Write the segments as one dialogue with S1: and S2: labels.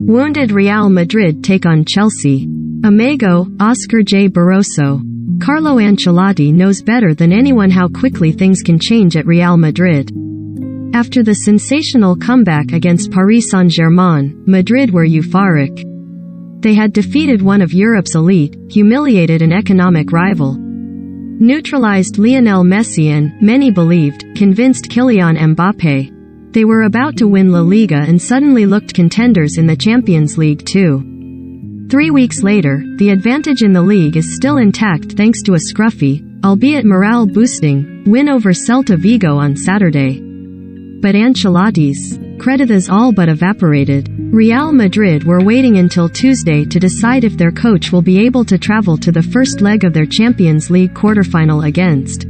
S1: Wounded Real Madrid take on Chelsea. Amigo, Oscar J. Barroso. Carlo Ancelotti knows better than anyone how quickly things can change at Real Madrid. After the sensational comeback against Paris Saint-Germain, Madrid were euphoric. They had defeated one of Europe's elite, humiliated an economic rival, neutralized Lionel Messi and, many believed, convinced Kylian Mbappé. They were about to win La Liga and suddenly looked contenders in the Champions League too. 3 weeks later, the advantage in the league is still intact thanks to a scruffy, albeit morale-boosting, win over Celta Vigo on Saturday. But Ancelotti's credit is all but evaporated. Real Madrid were waiting until Tuesday to decide if their coach will be able to travel to the first leg of their Champions League quarterfinal against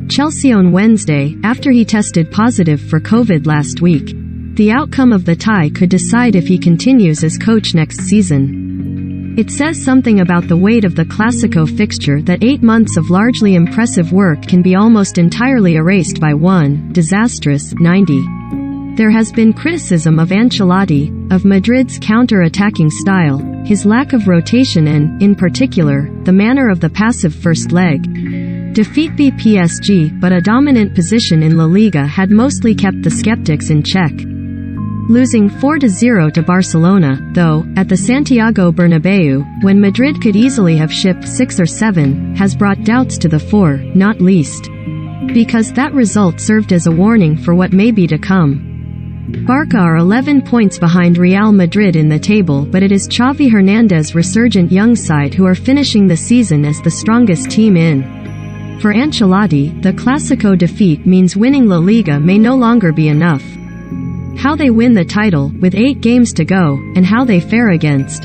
S1: Chelsea on Wednesday, after he tested positive for COVID last week. The outcome of the tie could decide if he continues as coach next season. It says something about the weight of the Clásico fixture that 8 months of largely impressive work can be almost entirely erased by one disastrous 90. There has been criticism of Ancelotti, of Madrid's counter-attacking style, his lack of rotation and, in particular, the manner of the passive first leg. Defeat by PSG, but a dominant position in La Liga had mostly kept the skeptics in check. Losing 4-0 to Barcelona, though, at the Santiago Bernabeu, when Madrid could easily have shipped 6 or 7, has brought doubts to the fore, not least because that result served as a warning for what may be to come. Barca are 11 points behind Real Madrid in the table, but it is Xavi Hernandez's resurgent young side who are finishing the season as the strongest team in. For Ancelotti, the Clásico defeat means winning La Liga may no longer be enough. How they win the title, with 8 games to go, and how they fare against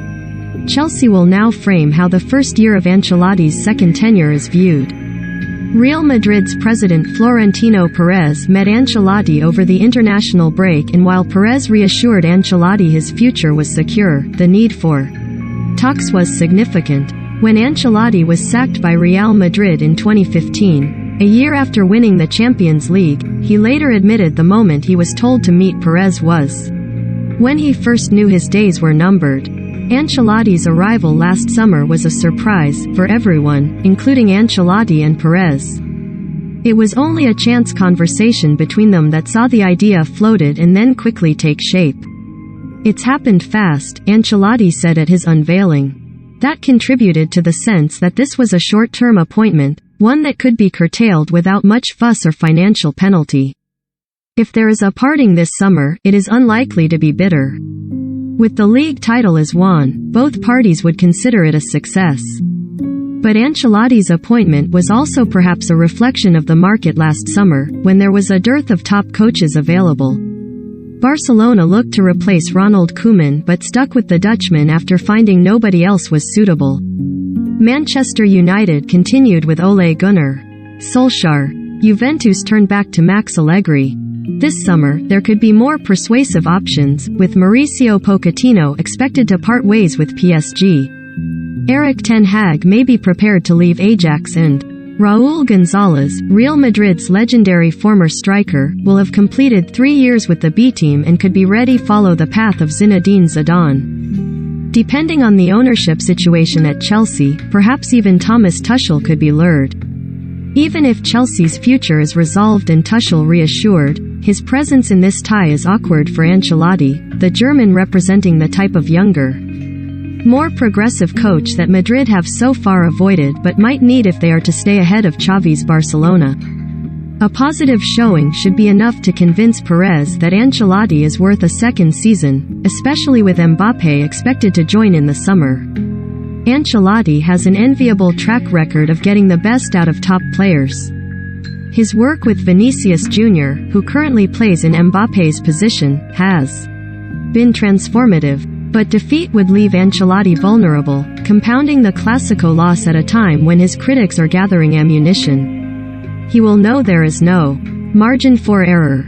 S1: Chelsea will now frame how the first year of Ancelotti's second tenure is viewed. Real Madrid's president Florentino Perez met Ancelotti over the international break, and while Perez reassured Ancelotti his future was secure, the need for talks was significant. When Ancelotti was sacked by Real Madrid in 2015, a year after winning the Champions League, he later admitted the moment he was told to meet Perez was when he first knew his days were numbered. Ancelotti's arrival last summer was a surprise for everyone, including Ancelotti and Perez. It was only a chance conversation between them that saw the idea floated and then quickly take shape. "It's happened fast," Ancelotti said at his unveiling. That contributed to the sense that this was a short-term appointment, one that could be curtailed without much fuss or financial penalty. If there is a parting this summer, it is unlikely to be bitter. With the league title as won, both parties would consider it a success. But Ancelotti's appointment was also perhaps a reflection of the market last summer, when there was a dearth of top coaches available. Barcelona looked to replace Ronald Koeman but stuck with the Dutchman after finding nobody else was suitable. Manchester United continued with Ole Gunnar Solskjaer. Juventus turned back to Max Allegri. This summer, there could be more persuasive options, with Mauricio Pochettino expected to part ways with PSG. Erik ten Hag may be prepared to leave Ajax, and Raúl González, Real Madrid's legendary former striker, will have completed 3 years with the B team and could be ready to follow the path of Zinedine Zidane. Depending on the ownership situation at Chelsea, perhaps even Thomas Tuchel could be lured. Even if Chelsea's future is resolved and Tuchel reassured, his presence in this tie is awkward for Ancelotti, the German representing the type of younger, more progressive coach that Madrid have so far avoided but might need if they are to stay ahead of Xavi's Barcelona. A positive showing should be enough to convince Perez that Ancelotti is worth a second season, especially with Mbappé expected to join in the summer. Ancelotti has an enviable track record of getting the best out of top players. His work with Vinicius Jr., who currently plays in Mbappé's position, has been transformative. But defeat would leave Ancelotti vulnerable, compounding the Clásico loss at a time when his critics are gathering ammunition. He will know there is no margin for error.